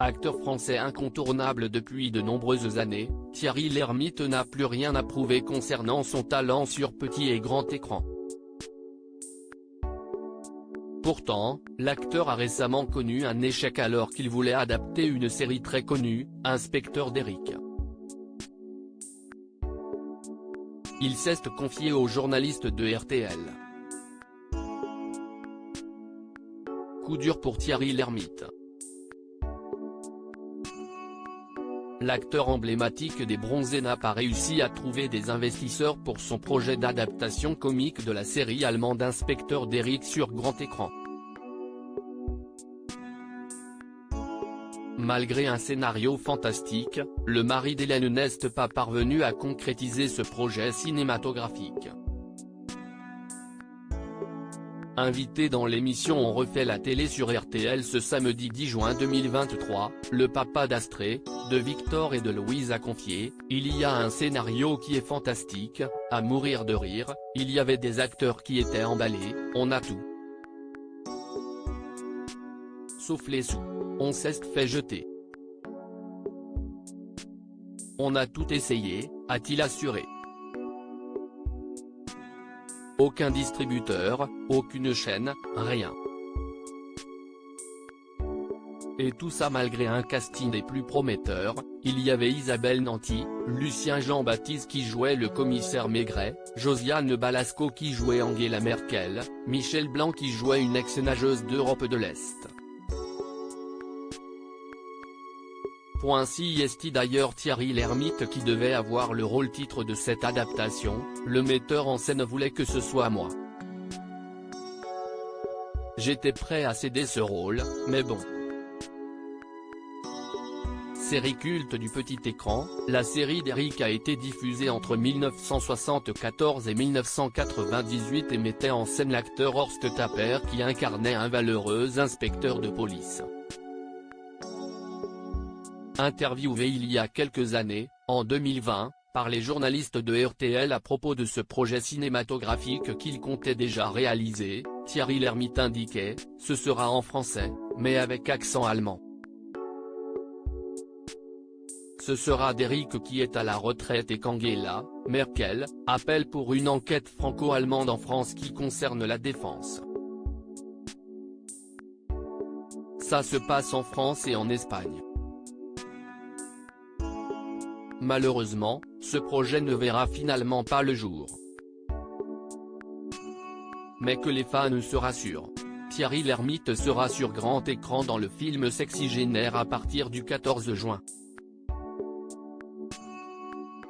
Acteur français incontournable depuis de nombreuses années, Thierry Lhermitte n'a plus rien à prouver concernant son talent sur petit et grand écran. Pourtant, l'acteur a récemment connu un échec alors qu'il voulait adapter une série très connue, Inspecteur Derrick. Il s'est confié aux journalistes de RTL. Coup dur pour Thierry Lhermitte. L'acteur emblématique des Bronzés n'a pas réussi à trouver des investisseurs pour son projet d'adaptation comique de la série allemande Inspecteur Derrick sur grand écran. Malgré un scénario fantastique, le mari d'Hélène n'est pas parvenu à concrétiser ce projet cinématographique. Invité dans l'émission On refait la télé sur RTL ce samedi 10 juin 2023, le papa d'Astrée, de Victor et de Louise a confié « Il y a un scénario qui est fantastique, à mourir de rire, il y avait des acteurs qui étaient emballés, on a tout. Sauf les sous. On s'est fait jeter. On a tout essayé », a-t-il assuré. Aucun distributeur, aucune chaîne, rien. Et tout ça malgré un casting des plus prometteurs. Il y avait Isabelle Nanty, Lucien Jean-Baptiste qui jouait le commissaire Maigret, Josiane Balasco qui jouait Angela Merkel, Michel Blanc qui jouait une ex-nageuse d'Europe de l'Est. Ainsi est d'ailleurs Thierry Lhermitte qui devait avoir le rôle-titre de cette adaptation, le metteur en scène voulait que ce soit moi. J'étais prêt à céder ce rôle, mais bon. Série culte du petit écran, la série Derrick a été diffusée entre 1974 et 1998 et mettait en scène l'acteur Horst Tapper qui incarnait un valeureux inspecteur de police. Interviewé il y a quelques années, en 2020, par les journalistes de RTL à propos de ce projet cinématographique qu'il comptait déjà réaliser, Thierry Lhermitte indiquait « Ce sera en français, mais avec accent allemand. Ce sera Derrick qui est à la retraite et qu'Angela Merkel appelle pour une enquête franco-allemande en France qui concerne la défense. Ça se passe en France et en Espagne. » Malheureusement, ce projet ne verra finalement pas le jour. Mais que les fans se rassurent. Thierry Lhermitte sera sur grand écran dans le film Sexygénaire à partir du 14 juin.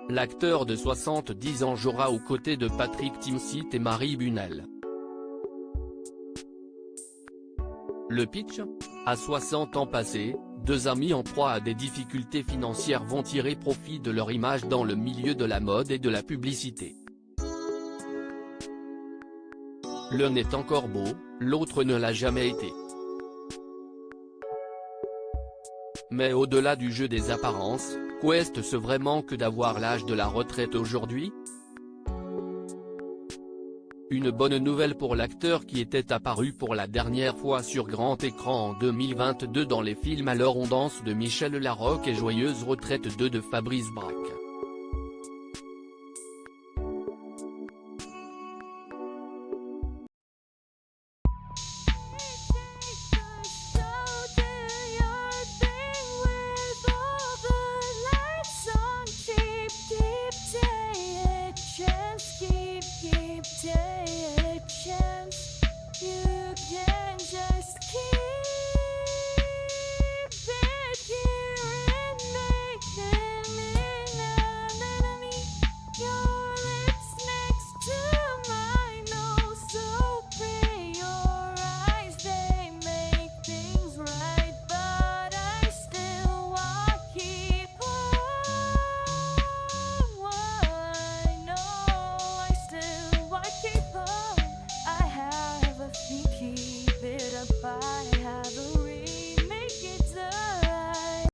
L'acteur de 70 ans jouera aux côtés de Patrick Timsit et Marie Bunel. Le pitch ? À 60 ans passés, deux amis en proie à des difficultés financières vont tirer profit de leur image dans le milieu de la mode et de la publicité. L'un est encore beau, l'autre ne l'a jamais été. Mais au-delà du jeu des apparences, qu'est-ce vraiment que d'avoir l'âge de la retraite aujourd'hui ? Une bonne nouvelle pour l'acteur qui était apparu pour la dernière fois sur grand écran en 2022 dans les films Alors on danse de Michel Larocque et Joyeuse retraite 2 de Fabrice Braque.